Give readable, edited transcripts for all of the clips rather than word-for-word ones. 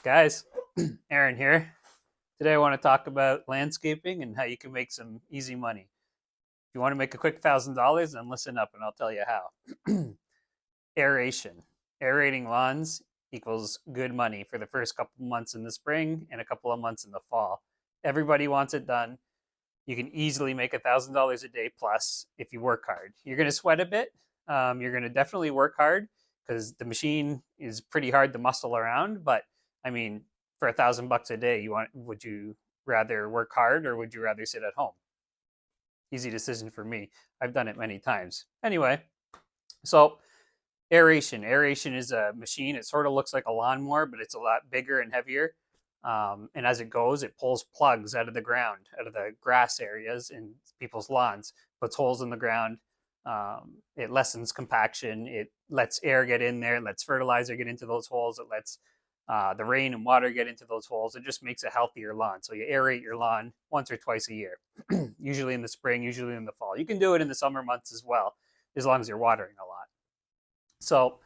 Guys, Aaron here. Today I want to talk about landscaping and how you can make some easy money. If you want to make a quick $1,000, then listen up and I'll tell you how. Aeration. Aerating lawns equals good money for the first couple months in the spring and a couple of months in the fall. Everybody wants it done. You can easily make $1,000 a day plus if you work hard. You're going to sweat a bit. You're going to definitely work hard because the machine is pretty hard to muscle around. But I mean, for $1,000 a day, would you rather work hard or would you rather sit at home? Easy decision for me. I've done it many times. Anyway, so aeration. Aeration is a machine. It sort of looks like a lawnmower, but it's a lot bigger and heavier. And as it goes, it pulls plugs out of the ground, out of the grass areas in people's lawns, puts holes in the ground. It lessens compaction. It lets air get in there, lets fertilizer get into those holes. It lets the rain and water get into those holes. It just makes a healthier lawn. So you aerate your lawn once or twice a year, usually in the spring, usually in the fall. You can do it in the summer months as well, as long as you're watering a lot. So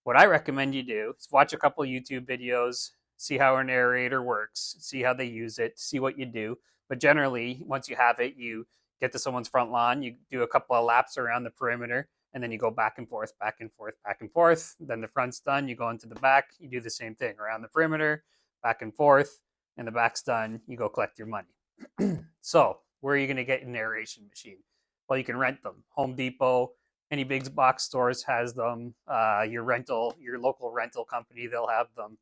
what I recommend you do is watch a couple YouTube videos, see how an aerator works, see how they use it, see what you do. But generally, once you have it, you get to someone's front lawn, you do a couple of laps around the perimeter, and then you go back and forth, back and forth, back and forth. Then the front's done, you go into the back, you do the same thing around the perimeter, back and forth, and the back's done, you go collect your money. So, where are you going to get an aeration machine? Well, you can rent them. Home Depot, any big box stores has them. Your local rental company, they'll have them.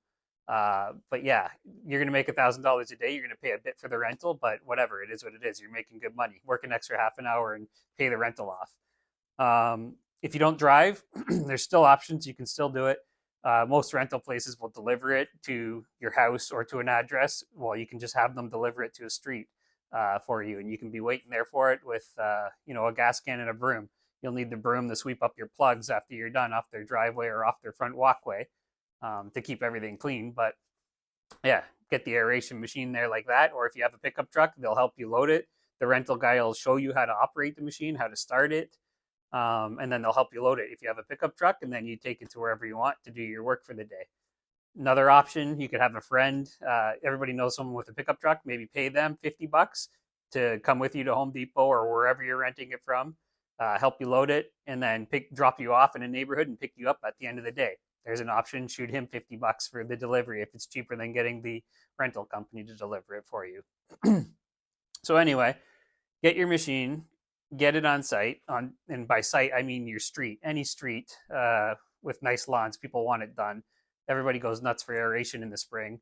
But yeah, you're going to make $1,000 a day. You're going to pay a bit for the rental, but whatever, it is what it is. You're making good money. Work an extra half an hour and pay the rental off. If you don't drive, there's still options. You can still do it. Most rental places will deliver it to your house or to an address. Well, you can just have them deliver it to a street for you, and you can be waiting there for it with a gas can and a broom. You'll need the broom to sweep up your plugs after you're done off their driveway or off their front walkway to keep everything clean. But yeah, get the aeration machine there like that. Or if you have a pickup truck, they'll help you load it. The rental guy will show you how to operate the machine, how to start it, and then they'll help you load it if you have a pickup truck, and then you take it to wherever you want to do your work for the day. Another option, you could have a friend. Everybody knows someone with a pickup truck. Maybe pay them $50 to come with you to Home Depot or wherever you're renting it from, help you load it, and then drop you off in a neighborhood and pick you up at the end of the day. There's an option. Shoot him $50 for the delivery if it's cheaper than getting the rental company to deliver it for you. So anyway, get your machine, get it on site. And by site I mean your street, any street with nice lawns. People want it done. Everybody goes nuts for aeration in the spring.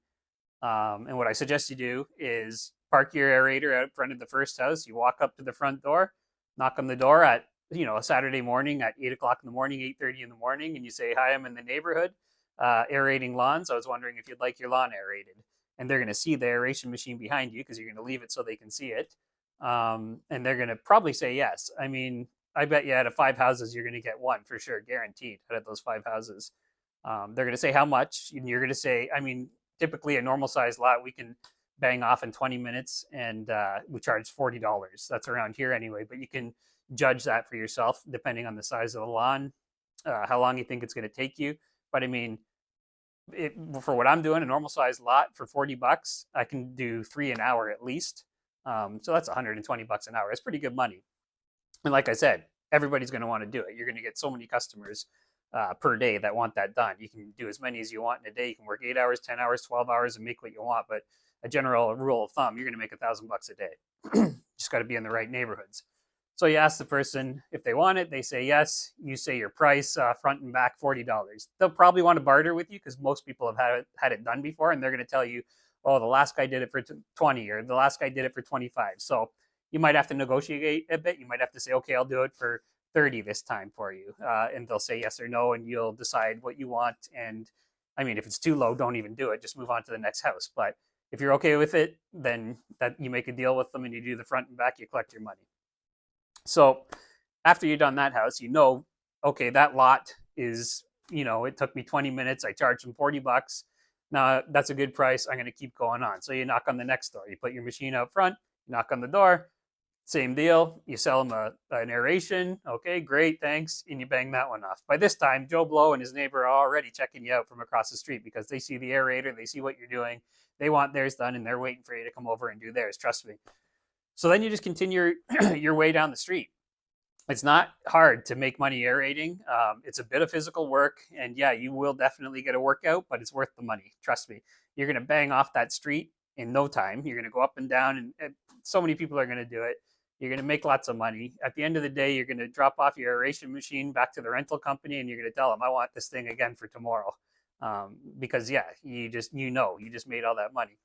And what I suggest you do is park your aerator out front of the first house. You walk up to the front door, knock on the door at a Saturday morning at 8 o'clock in the morning, 8:30 in the morning, and you say, "Hi, I'm in the neighborhood, aerating lawns. I was wondering if you'd like your lawn aerated." And they're going to see the aeration machine behind you because you're going to leave it so they can see it. And they're going to probably say yes. I mean, I bet you out of 5 houses, you're going to get one for sure, guaranteed, out of those 5 houses. They're going to say how much, and you're going to say, I mean, typically a normal size lot, we can bang off in 20 minutes and we charge $40. That's around here anyway, but you can judge that for yourself depending on the size of the lawn, how long you think it's going to take you. But I mean, for what I'm doing, a normal size lot for $40, I can do 3 an hour at least. So that's $120 an hour. It's pretty good money. And like I said, everybody's going to want to do it. You're going to get so many customers per day that want that done. You can do as many as you want in a day. You can work 8 hours, 10 hours, 12 hours and make what you want. But a general rule of thumb, you're going to make $1,000 a day. Just got to be in the right neighborhoods. So you ask the person if they want it. They say yes. You say your price, front and back, $40. They'll probably want to barter with you because most people have had it done before, and they're going to tell you, "Oh, the last guy did it for 20, or the last guy did it for 25." So you might have to negotiate a bit. You might have to say, "Okay, I'll do it for 30 this time for you," and they'll say yes or no, and you'll decide what you want. And I mean, if it's too low, don't even do it. Just move on to the next house. But if you're okay with it, then that you make a deal with them and you do the front and back, you collect your money. So after you've done that house, okay, that lot is, it took me 20 minutes. I charged them $40. Now that's a good price. I'm going to keep going on. So you knock on the next door. You put your machine out front, you knock on the door. Same deal. You sell them an aeration. Okay, great, thanks. And you bang that one off. By this time, Joe Blow and his neighbor are already checking you out from across the street because they see the aerator, they see what you're doing, they want theirs done, and they're waiting for you to come over and do theirs. Trust me. So then you just continue your way down the street. It's not hard to make money aerating. It's a bit of physical work, and yeah, you will definitely get a workout, but it's worth the money. Trust me. You're going to bang off that street in no time. You're going to go up and down, and so many people are going to do it. You're going to make lots of money. At the end of the day, you're going to drop off your aeration machine back to the rental company, and you're going to tell them, "I want this thing again for tomorrow," because yeah, you just made all that money.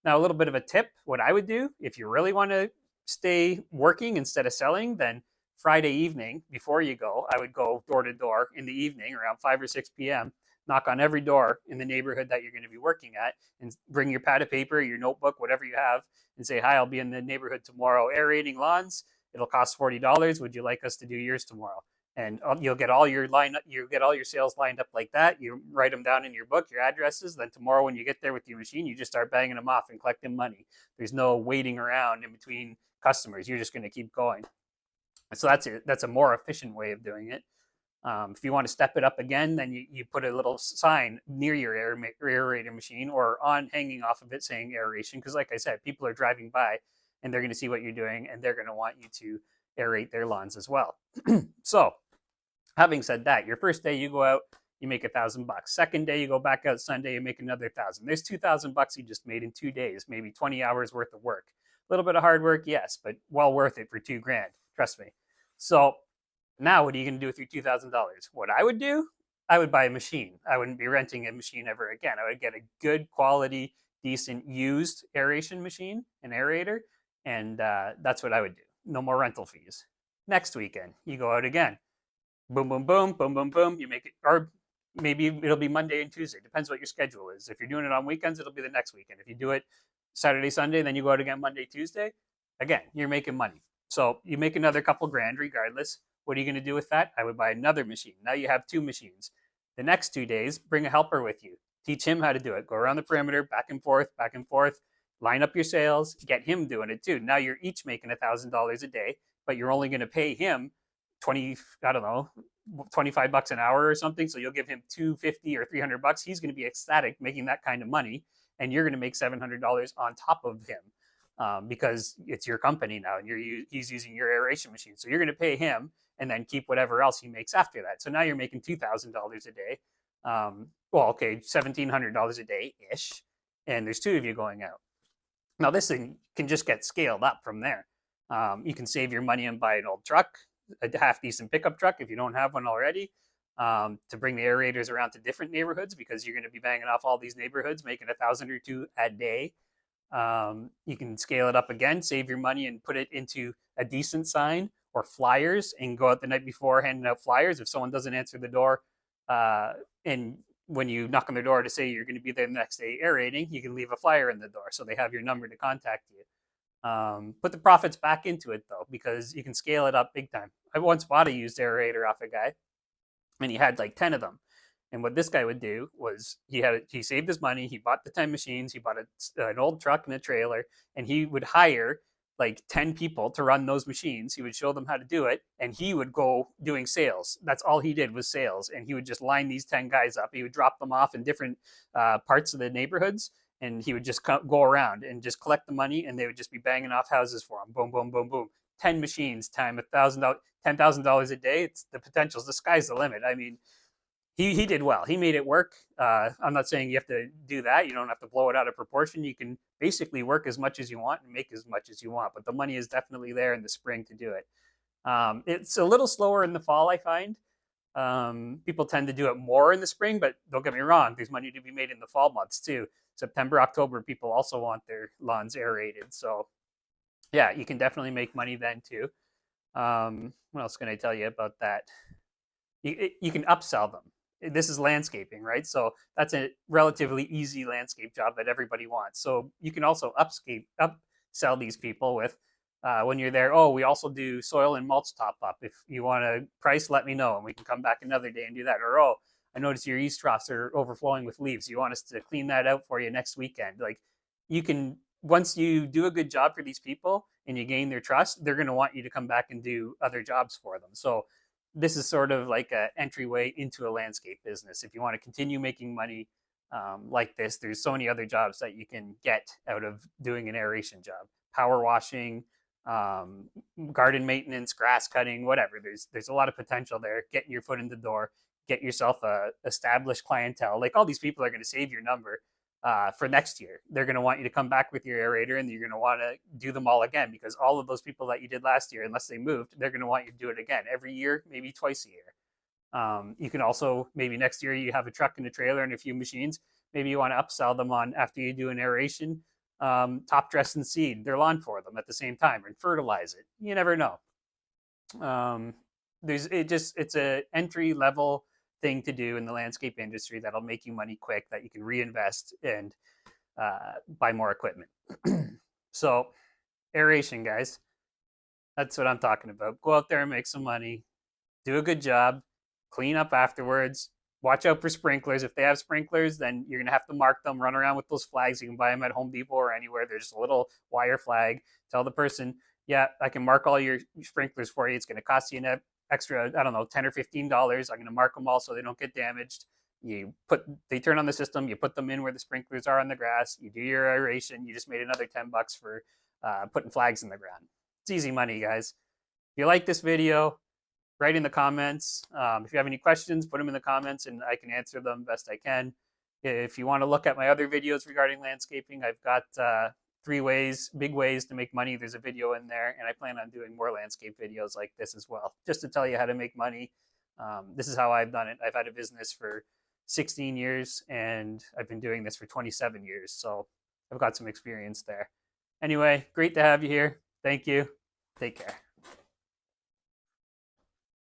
Now, a little bit of a tip: what I would do if you really want to stay working instead of selling, then Friday evening before you go, I would go door to door in the evening around 5 or 6 p.m., knock on every door in the neighborhood that you're going to be working at, and bring your pad of paper, your notebook, whatever you have, and say, "Hi, I'll be in the neighborhood tomorrow aerating lawns. It'll cost $40. Would you like us to do yours tomorrow?" And you'll get all your sales lined up like that. You write them down in your book, your addresses. Then tomorrow, when you get there with your machine, you just start banging them off and collecting money. There's no waiting around in between customers. You're just going to keep going. So that's a more efficient way of doing it. If you want to step it up again, then you put a little sign near your aerator machine or on hanging off of it saying aeration. Because like I said, people are driving by and they're going to see what you're doing and they're going to want you to aerate their lawns as well. So having said that, your first day you go out, you make $1,000. Second day you go back out Sunday, you make another 1,000. There's $2,000 you just made in 2 days, maybe 20 hours worth of work. A little bit of hard work, yes, but well worth it for $2,000. Trust me. So now what are you going to do with your $2,000? What I would do, I would buy a machine. I wouldn't be renting a machine ever again. I would get a good quality, decent used aeration machine, an aerator, and that's what I would do. No more rental fees. Next weekend, you go out again. Boom, boom, boom, boom, boom, boom. You make it, or maybe it'll be Monday and Tuesday. Depends what your schedule is. If you're doing it on weekends, it'll be the next weekend. If you do it Saturday, Sunday, then you go out again Monday, Tuesday. Again, you're making money. So you make another couple grand regardless. What are you going to do with that? I would buy another machine. Now you have 2 machines. The next 2 days, bring a helper with you. Teach him how to do it. Go around the perimeter, back and forth. Line up your sales. Get him doing it too. Now you're each making $1,000 a day, but you're only going to pay him 20, I don't know, $25 an hour or something. So you'll give him $250 or $300. He's going to be ecstatic making that kind of money, and you're going to make $700 on top of him. Because it's your company now and he's using your aeration machine. So you're going to pay him and then keep whatever else he makes after that. So now you're making $2,000 a day. $1,700 a day-ish. And there's 2 of you going out. Now this thing can just get scaled up from there. You can save your money and buy an old truck, a half-decent pickup truck if you don't have one already, to bring the aerators around to different neighborhoods because you're going to be banging off all these neighborhoods, making 1,000 or 2 a day. You can scale it up again, save your money, and put it into a decent sign or flyers, and go out the night before handing out flyers. If someone doesn't answer the door, and when you knock on their door to say you're going to be there the next day aerating, you can leave a flyer in the door so they have your number to contact you. Put the profits back into it though, because you can scale it up big time. I once bought a used aerator off a guy, and he had like 10 of them. And what this guy would do was he saved his money. He bought the 10 machines. He bought an old truck and a trailer, and he would hire like 10 people to run those machines. He would show them how to do it, and he would go doing sales. That's all he did was sales. And he would just line these 10 guys up. He would drop them off in different parts of the neighborhoods, and he would just go around and just collect the money, and they would just be banging off houses for him. Boom, boom, boom, boom. 10 machines time $10,000 a day. It's the potential. The sky's the limit. I mean, he did well. He made it work. I'm not saying you have to do that. You don't have to blow it out of proportion. You can basically work as much as you want and make as much as you want. But the money is definitely there in the spring to do it. It's a little slower in the fall, I find. People tend to do it more in the spring, but don't get me wrong. There's money to be made in the fall months too. September, October, people also want their lawns aerated. So yeah, you can definitely make money then too. What else can I tell you about that? You can upsell them. This is landscaping, right? So that's a relatively easy landscape job that everybody wants. So you can also upsell these people with when you're there. Oh, we also do soil and mulch top up. If you want a price, let me know, and we can come back another day and do that. Or I noticed your eaves troughs are overflowing with leaves. You want us to clean that out for you next weekend? Like, you can, once you do a good job for these people and you gain their trust, they're going to want you to come back and do other jobs for them. So this is sort of like an entryway into a landscape business. If you want to continue making money like this, there's so many other jobs that you can get out of doing an aeration job: power washing, um, garden maintenance, grass cutting, whatever. There's a lot of potential there. Getting your foot in the door, get yourself a established clientele. Like, all these people are going to save your number for next year. They're going to want you to come back with your aerator, and you're going to want to do them all again, because all of those people that you did last year, unless they moved, they're going to want you to do it again every year, maybe twice a year. You can also, maybe next year you have a truck and a trailer and a few machines. Maybe you want to upsell them on, after you do an aeration, top dress and seed their lawn for them at the same time, and fertilize it. You never know. Um, it's a entry level thing to do in the landscape industry that'll make you money quick, that you can reinvest and buy more equipment. So, aeration, guys, that's what I'm talking about. Go out there and make some money, do a good job, clean up afterwards. Watch out for sprinklers. If they have sprinklers, then you're going to have to mark them, run around with those flags. You can buy them at Home Depot or anywhere. They're just a little wire flag. Tell the person, yeah, I can mark all your sprinklers for you. It's going to cost you an extra, I don't know, $10 or $15. I'm going to mark them all so they don't get damaged. They turn on the system, you put them in where the sprinklers are on the grass, you do your aeration, you just made another $10 for putting flags in the ground. It's easy money, guys. If you like this video, write in the comments. If you have any questions, put them in the comments and I can answer them best I can. If you want to look at my other videos regarding landscaping, I've got 3 big ways to make money. There's a video in there, and I plan on doing more landscape videos like this as well, just to tell you how to make money. This is how I've done it. I've had a business for 16 years, and I've been doing this for 27 years, so I've got some experience there. Anyway, great to have you here. Thank you. Take care.